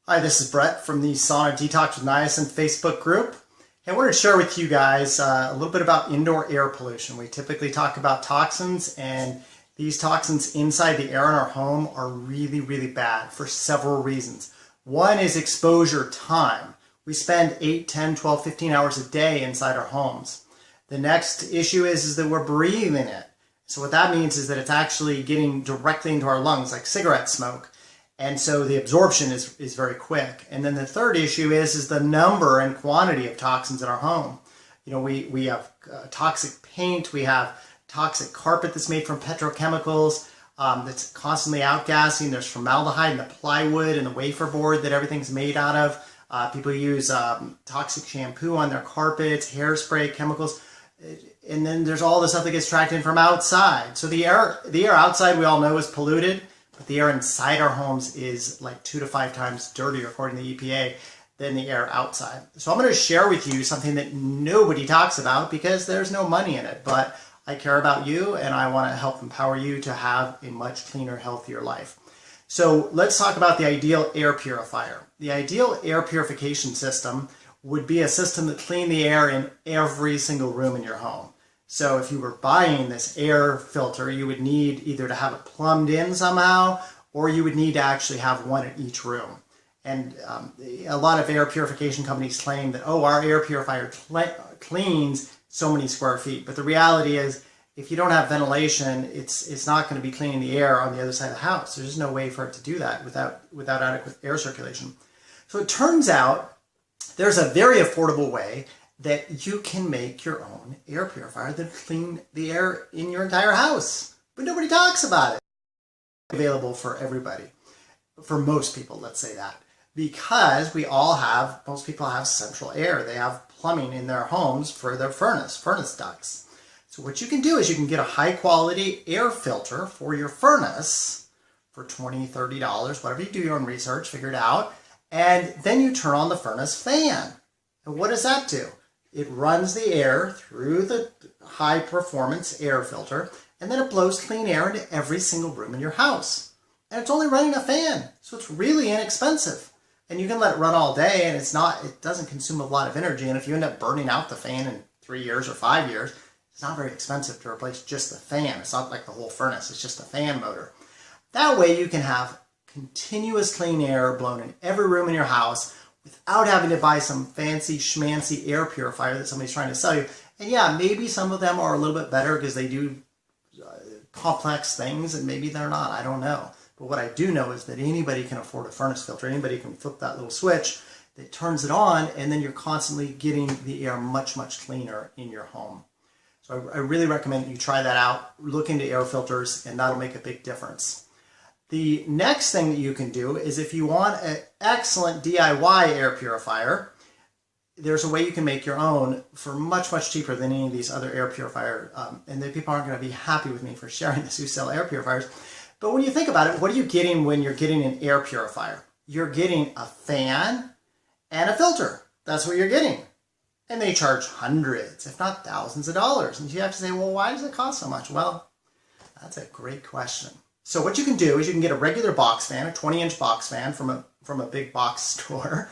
Hi, this is Brett from the Sauna Detox with Niacin Facebook group. I wanted to share with you guys a little bit about indoor air pollution. We typically talk about toxins, and these toxins inside the air in our home are really, really bad for several reasons. One is exposure time. We spend 8, 10, 12, 15 hours a day inside our homes. The next issue is that we're breathing it. So what that means is that it's actually getting directly into our lungs, like cigarette smoke. And so the absorption is very quick. And then the third issue is the number and quantity of toxins in our home. You know, we have toxic paint, we have toxic carpet that's made from petrochemicals, that's constantly outgassing. There's formaldehyde in the plywood and the wafer board that everything's made out of. People use toxic shampoo on their carpets, hairspray, chemicals. And then there's all the stuff that gets tracked in from outside. So the air outside we all know is polluted. But the air inside our homes is like 2 to 5 times dirtier, according to the EPA, than the air outside. So I'm going to share with you something that nobody talks about because there's no money in it. But I care about you, and I want to help empower you to have a much cleaner, healthier life. So let's talk about the ideal air purifier. The ideal air purification system would be a system that cleaned the air in every single room in your home. So if you were buying this air filter, you would need either to have it plumbed in somehow, or you would need to actually have one in each room. And a lot of air purification companies claim that, oh, our air purifier cleans so many square feet. But the reality is, if you don't have ventilation, it's not going to be cleaning the air on the other side of the house. There's just no way for it to do that without adequate air circulation. So it turns out there's a very affordable way that you can make your own air purifier that clean the air in your entire house. But nobody talks about it. Available for everybody. For most people, let's say that. Because most people have central air. They have plumbing in their homes for their furnace ducts. So what you can do is you can get a high quality air filter for your furnace for $20, $30, whatever you do your own research, figure it out. And then you turn on the furnace fan. And what does that do? It runs the air through the high performance air filter, and then it blows clean air into every single room in your house. And it's only running a fan, so it's really inexpensive. And you can let it run all day, and it doesn't consume a lot of energy. And if you end up burning out the fan in 3 years or 5 years, it's not very expensive to replace just the fan. It's not like the whole furnace, it's just a fan motor. That way you can have continuous clean air blown in every room in your house without having to buy some fancy schmancy air purifier that somebody's trying to sell you. And yeah, maybe some of them are a little bit better because they do complex things, and maybe they're not. I don't know. But what I do know is that anybody can afford a furnace filter. Anybody can flip that little switch that turns it on, and then you're constantly getting the air much, much cleaner in your home. So I really recommend you try that out. Look into air filters, and that'll make a big difference. The next thing that you can do is, if you want an excellent DIY air purifier, there's a way you can make your own for much, much cheaper than any of these other air purifiers. And the people aren't going to be happy with me for sharing this who sell air purifiers. But when you think about it, what are you getting when you're getting an air purifier? You're getting a fan and a filter. That's what you're getting. And they charge hundreds, if not thousands of dollars. And you have to say, well, why does it cost so much? Well, that's a great question. So what you can do is you can get a regular box fan, a 20-inch box fan from a big box store,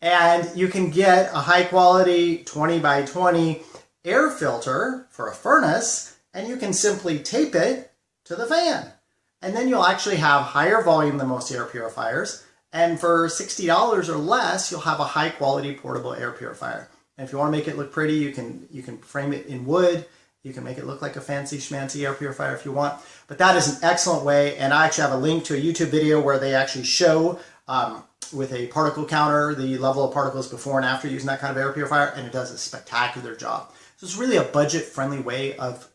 and you can get a high-quality 20 by 20 air filter for a furnace, and you can simply tape it to the fan. And then you'll actually have higher volume than most air purifiers, and for $60 or less, you'll have a high-quality portable air purifier. And if you want to make it look pretty, you can frame it in wood. You can make it look like a fancy schmancy air purifier if you want. But that is an excellent way, and I actually have a link to a YouTube video where they actually show with a particle counter the level of particles before and after using that kind of air purifier, and it does a spectacular job. So it's really a budget-friendly way of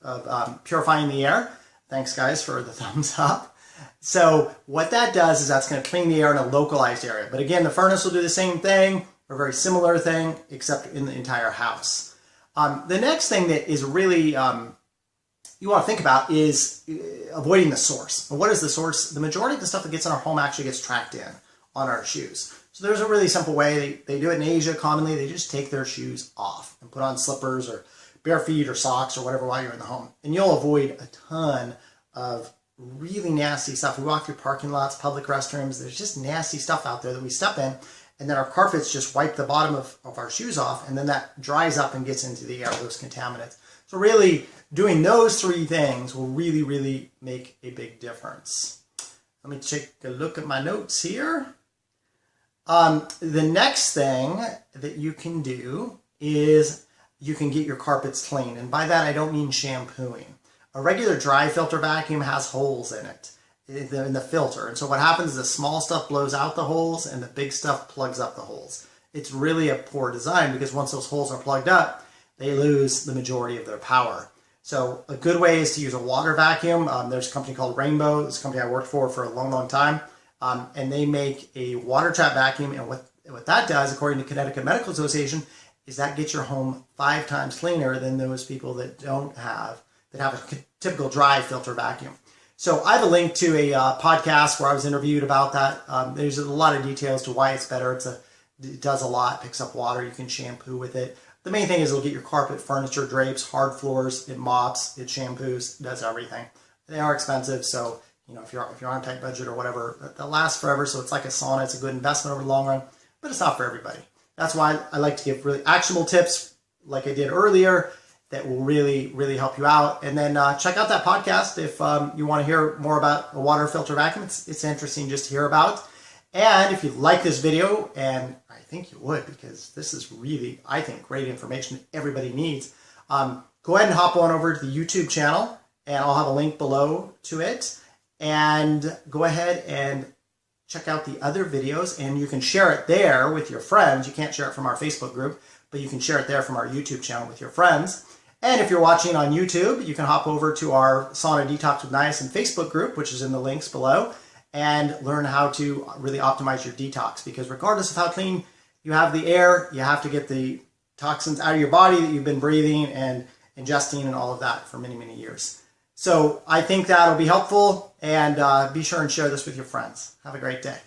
purifying the air. Thanks, guys, for the thumbs up. So what that does is that's going to clean the air in a localized area. But again, the furnace will do the same thing, or a very similar thing, except in the entire house. The next thing that is really you want to think about is avoiding the source. Well, what is the source? The majority of the stuff that gets in our home actually gets tracked in on our shoes. So there's a really simple way. They do it in Asia commonly. They just take their shoes off and put on slippers or bare feet or socks or whatever while you're in the home. And you'll avoid a ton of really nasty stuff. We walk through parking lots, public restrooms. There's just nasty stuff out there that we step in, and then our carpets just wipe the bottom of our shoes off, and then that dries up and gets into the air, those contaminants. So really, doing those 3 things will really, really make a big difference. Let me take a look at my notes here. The next thing that you can do is you can get your carpets clean. And by that, I don't mean shampooing. A regular dry filter vacuum has holes in it, in the filter. And so what happens is the small stuff blows out the holes and the big stuff plugs up the holes. It's really a poor design because once those holes are plugged up, they lose the majority of their power. So a good way is to use a water vacuum. There's a company called Rainbow. It's a company I worked for a long, long time. And they make a water trap vacuum. And what that does, according to Connecticut Medical Association, is that gets your home 5 times cleaner than those people that have a typical dry filter vacuum. So I have a link to a podcast where I was interviewed about that. There's a lot of details to why it's better. It does a lot, picks up water, you can shampoo with it. The main thing is it'll get your carpet, furniture, drapes, hard floors, it mops, it shampoos, does everything. They are expensive, so if you're on a tight budget or whatever, they'll last forever. So it's like a sauna, it's a good investment over the long run, but it's not for everybody. That's why I like to give really actionable tips like I did earlier that will really, really help you out. And then check out that podcast if you want to hear more about a water filter vacuum. It's interesting just to hear about. And if you like this video, and I think you would because this is really, I think, great information that everybody needs, go ahead and hop on over to the YouTube channel, and I'll have a link below to it. And go ahead and check out the other videos, and you can share it there with your friends. You can't share it from our Facebook group, but you can share it there from our YouTube channel with your friends. And if you're watching on YouTube, you can hop over to our Sauna Detox with Niacin Facebook group, which is in the links below, and learn how to really optimize your detox. Because regardless of how clean you have the air, you have to get the toxins out of your body that you've been breathing and ingesting and all of that for many, many years. So I think that'll be helpful, and be sure and share this with your friends. Have a great day.